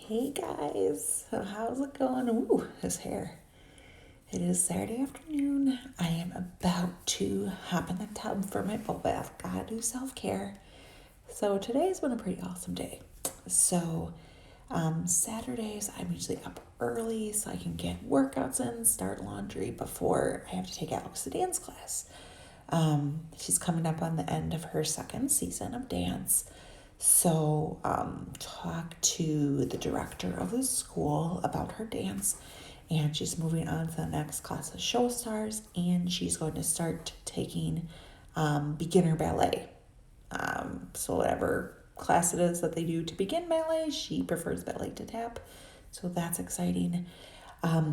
Hey guys, so how's it going? Ooh, his hair. It is Saturday afternoon. I am about to hop in the tub for my bubble bath. Gotta do self-care. So today's been a pretty awesome day. So Saturdays I'm usually up early so I can get workouts in, start laundry before I have to take Alex to dance class. She's coming up on the end of her second season of dance. So, talked to the director of the school about her dance, and she's moving on to the next class of show stars, and she's going to start taking beginner ballet. So, whatever class it is that they do to begin ballet, she prefers ballet to tap. So, that's exciting.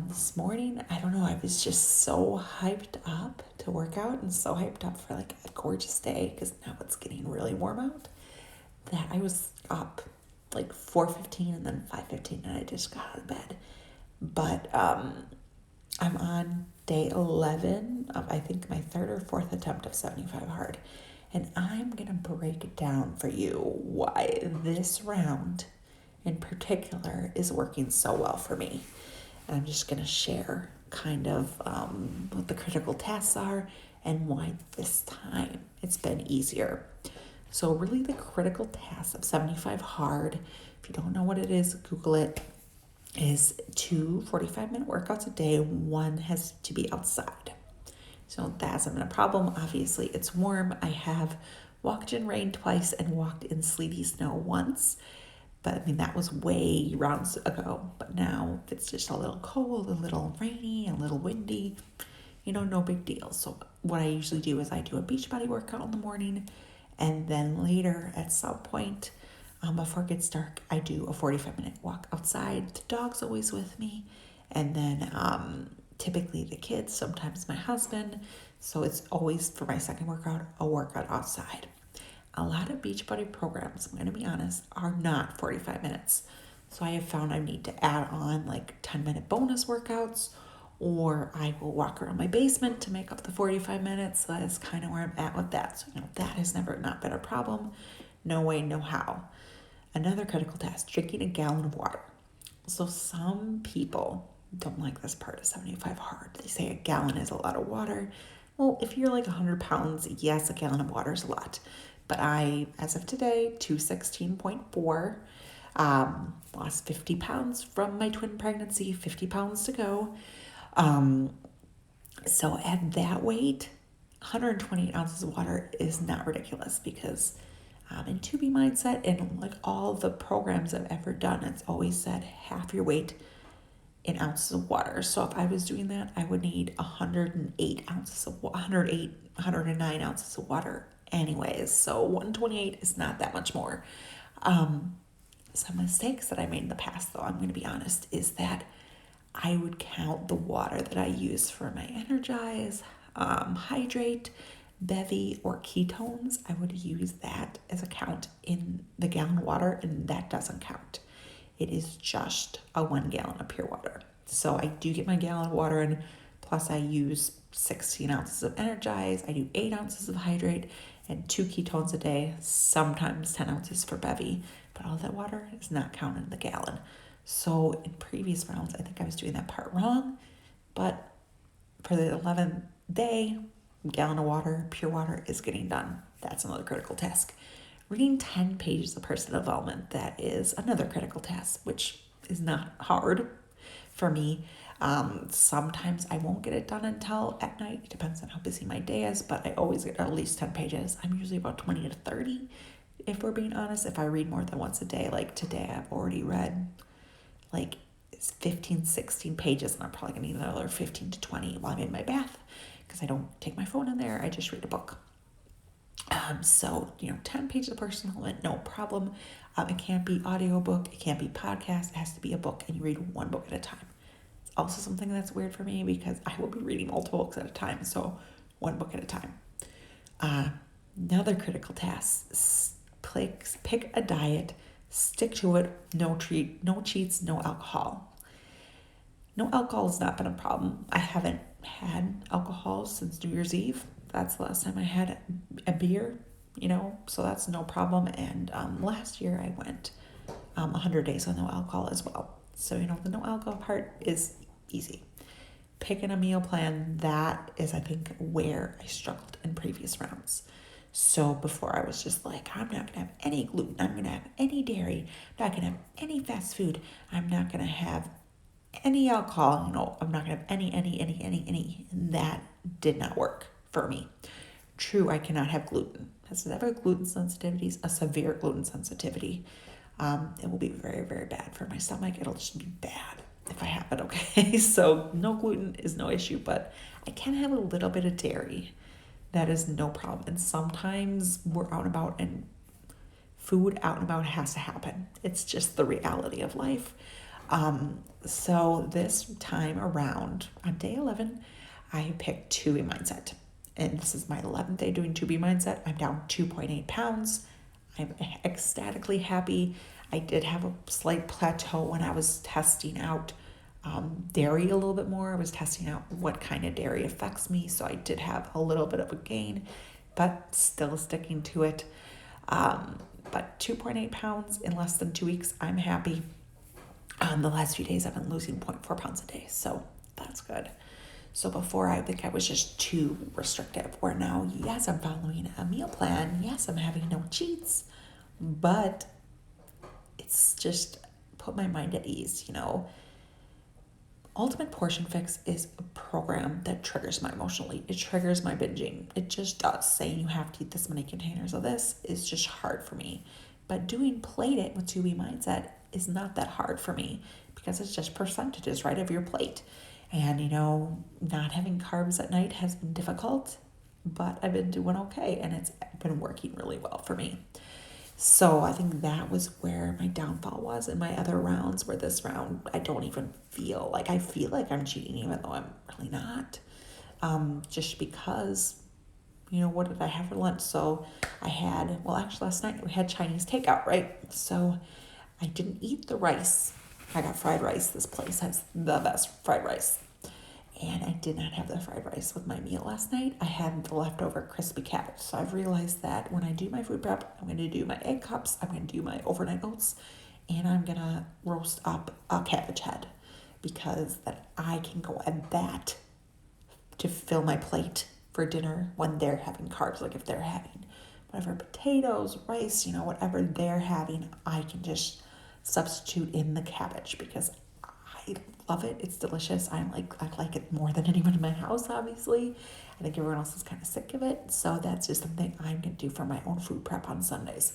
This morning, I don't know, I was just so hyped up to work out and so hyped up for like a gorgeous day because now it's getting really warm out that I was up like 4:15 and then 5:15 and I just got out of bed. But I'm on day 11 of I think my third or fourth attempt of 75 hard. And I'm going to break down for you why this round in particular is working so well for me. And I'm just going to share kind of what the critical tasks are and why this time it's been easier. So really the critical task of 75 hard, if you don't know what it is, Google it, is 2 45-minute workouts a day. One has to be outside. So that hasn't been a problem. Obviously, it's warm. I have walked in rain twice and walked in sleety snow once. But I mean, that was way rounds ago. But now if it's just a little cold, a little rainy, a little windy, no big deal. So what I usually do is I do a beach body workout in the morning. And then later at some point before it gets dark, I do a 45-minute walk outside. The dog's always with me. And then typically the kids, sometimes my husband. So it's always for my second workout, a workout outside. A lot of Beachbody programs, I'm going to be honest, are not 45 minutes. So I have found I need to add on like 10-minute bonus workouts, or I will walk around my basement to make up the 45 minutes. So that is kind of where I'm at with that. So, that has never not been a problem. No way, no how. Another critical task, drinking a gallon of water. So some people don't like this part of 75 hard. They say a gallon is a lot of water. Well, if you're like 100 pounds, yes, a gallon of water is a lot. But I, as of today, 216.4, lost 50 pounds from my twin pregnancy, 50 pounds to go. So at that weight, 128 ounces of water is not ridiculous because in 2B mindset and like all the programs I've ever done, it's always said half your weight in ounces of water. So if I was doing that, I would need 109 ounces of water anyways. So 128 is not that much more. Some mistakes that I made in the past, though, I'm going to be honest, is that I would count the water that I use for my Energize, Hydrate, Bevy, or ketones. I would use that as a count in the gallon of water, and that doesn't count. It is just a 1 gallon of pure water. So I do get my gallon of water in, plus I use 16 ounces of Energize, I do 8 ounces of Hydrate, and 2 ketones a day, sometimes 10 ounces for Bevy. But all that water is not counted in the gallon. So in previous rounds, I think I was doing that part wrong. But for the 11th day, gallon of water, pure water is getting done. That's another critical task. Reading 10 pages of personal development, that is another critical task, which is not hard for me. Sometimes I won't get it done until at night. It depends on how busy my day is, but I always get at least 10 pages. I'm usually about 20 to 30, if we're being honest. If I read more than once a day, like today I've already read like 15, 16 pages, and I'm probably going to need another 15 to 20 while I'm in my bath because I don't take my phone in there. I just read a book. So 10 pages of personal development, no problem. It can't be audiobook. It can't be podcast. It has to be a book, and you read one book at a time. It's also something that's weird for me because I will be reading multiple books at a time. So one book at a time. Another critical task, pick a diet, stick to it, no cheats, no alcohol. No alcohol has not been a problem. I haven't had alcohol since New Year's Eve. That's the last time I had a beer, so that's no problem. And last year I went 100 days of no alcohol as well. So, the no alcohol part is easy. Picking a meal plan, that is, I think, where I struggled in previous rounds. So before I was just like, I'm not going to have any gluten. I'm going to have any dairy. I'm not going to have any fast food. I'm not going to have any alcohol. I'm not going to have any. And that did not work for me. True, I cannot have gluten. Has ever gluten sensitivities, a severe gluten sensitivity. It will be very, very bad for my stomach. It'll just be bad if I have it, okay? So no gluten is no issue, but I can have a little bit of dairy. That is no problem. And sometimes we're out and about and food out and about has to happen. It's just the reality of life. So this time around, on day 11, I picked 2B mindset. And this is my 11th day doing 2B mindset. I'm down 2.8 pounds. I'm ecstatically happy. I did have a slight plateau when I was testing out dairy a little bit more. I was testing out what kind of dairy affects me. So I did have a little bit of a gain, but still sticking to it. But 2.8 pounds in less than 2 weeks. I'm happy. The last few days I've been losing 0.4 pounds a day. So that's good. So before, I think I was just too restrictive, where now, yes, I'm following a meal plan. Yes, I'm having no cheats, but it's just put my mind at ease, Ultimate Portion Fix is a program that triggers my emotional eat. It triggers my binging. It just does. Saying you have to eat this many containers of this is just hard for me. But doing Plate It with 2B Mindset is not that hard for me because it's just percentages, right, of your plate. And, not having carbs at night has been difficult, but I've been doing okay, and it's been working really well for me. So I think that was where my downfall was in my other rounds, where this round, I don't even feel like I'm cheating, even though I'm really not. Just because, what did I have for lunch? So I had, actually last night we had Chinese takeout, right? So I didn't eat the rice. I got fried rice. This place has the best fried rice. And I did not have the fried rice with my meal last night. I had the leftover crispy cabbage. So I've realized that when I do my food prep, I'm going to do my egg cups, I'm going to do my overnight oats, and I'm going to roast up a cabbage head, because then I can go add that to fill my plate for dinner when they're having carbs. Like if they're having whatever potatoes, rice, whatever they're having, I can just substitute in the cabbage because I love it. It's delicious. I like it more than anyone in my house, obviously. I think everyone else is kind of sick of it. So that's just something I'm going to do for my own food prep on Sundays.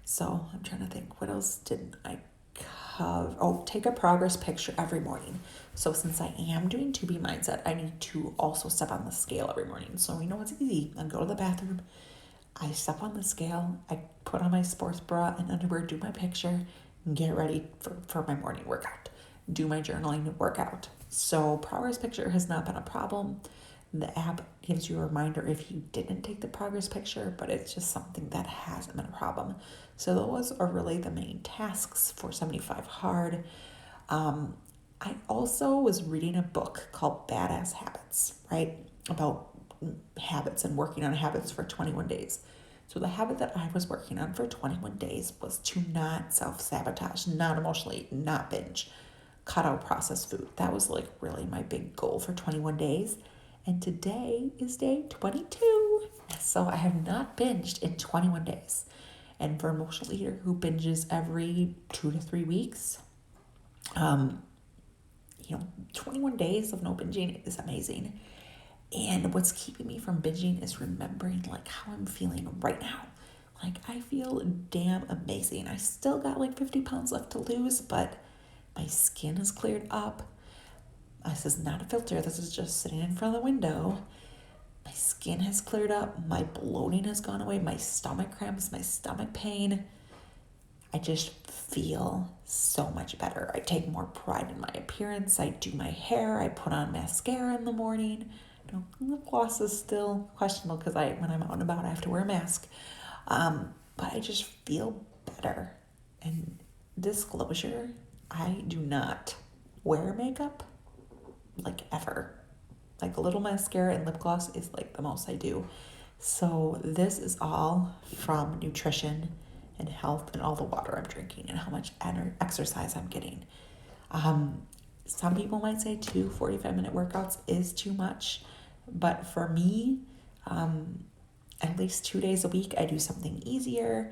So I'm trying to think, what else didn't I cover? Oh, take a progress picture every morning. So since I am doing 2B Mindset, I need to also step on the scale every morning. So it's easy. I go to the bathroom, I step on the scale, I put on my sports bra and underwear, do my picture, and get ready for my morning workout. Do my journaling workout. So progress picture has not been a problem. The app gives you a reminder if you didn't take the progress picture, but it's just something that hasn't been a problem. So those are really the main tasks for 75 Hard. I also was reading a book called Badass Habits, right? About habits and working on habits for 21 days. So the habit that I was working on for 21 days was to not self-sabotage, not emotionally, not binge, cut out processed food. That was really my big goal for 21 days. And today is day 22. So I have not binged in 21 days. And for an emotional eater who binges every 2 to 3 weeks, 21 days of no binging is amazing. And what's keeping me from binging is remembering how I'm feeling right now. I feel damn amazing. I still got 50 pounds left to lose, but my skin has cleared up. This is not a filter. This is just sitting in front of the window. My skin has cleared up. My bloating has gone away. My stomach cramps, my stomach pain. I just feel so much better. I take more pride in my appearance. I do my hair. I put on mascara in the morning. Lip gloss is still questionable because when I'm out and about, I have to wear a mask. But I just feel better. And disclosure, I do not wear makeup ever. A little mascara and lip gloss is the most I do. So this is all from nutrition and health and all the water I'm drinking and how much exercise I'm getting. Some people might say 2 45-minute workouts is too much, but for me, at least 2 days a week, I do something easier.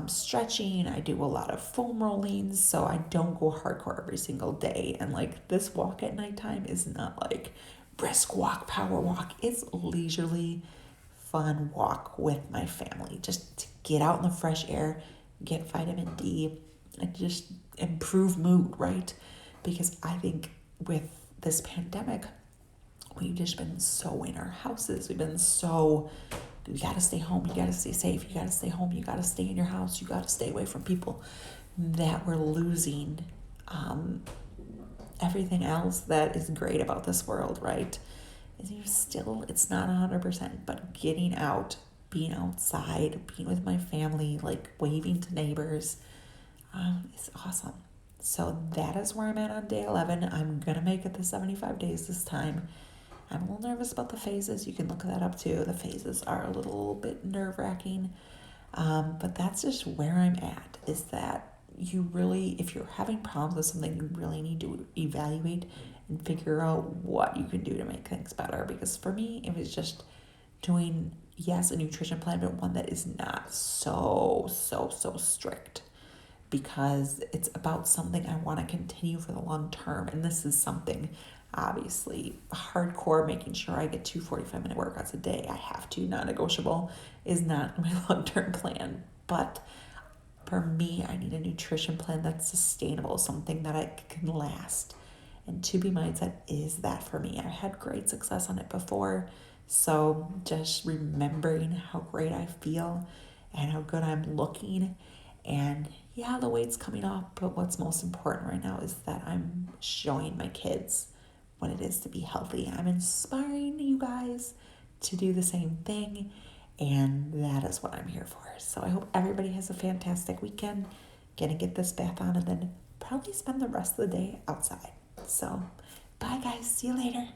Stretching, I do a lot of foam rolling, so I don't go hardcore every single day. And like this walk at nighttime is not like brisk walk, power walk. It's leisurely, fun walk with my family, just to get out in the fresh air, get vitamin D, and just improve mood, right? Because I think with this pandemic, we've just been so in our houses. We've been so, you got to stay home, you got to stay safe, you got to stay home, you got to stay in your house, you got to stay away from people, that we're losing everything else that is great about this world, right? Is you still, it's not 100%, but getting out, being outside, being with my family, like waving to neighbors, is awesome. So that is where I'm at on day 11. I'm going to make it the 75 days this time. I'm a little nervous about the phases. You can look that up too. The phases are a little bit nerve-wracking. But that's just where I'm at, is that you really, if you're having problems with something, you really need to evaluate and figure out what you can do to make things better. Because for me, it was just doing, yes, a nutrition plan, but one that is not so strict, because it's about something I want to continue for the long term. And this is something obviously hardcore, making sure I get 2 45-minute workouts a day. I have to, non-negotiable, is not my long-term plan. But for me, I need a nutrition plan that's sustainable, something that I can last. And To Be Mindset is that for me. I've had great success on it before. So just remembering how great I feel and how good I'm looking. And yeah, the weight's coming off, but what's most important right now is that I'm showing my kids what it is to be healthy. I'm inspiring you guys to do the same thing, and that is what I'm here for. So I hope everybody has a fantastic weekend. Gonna get this bath on and then probably spend the rest of the day outside. So bye guys, see you later.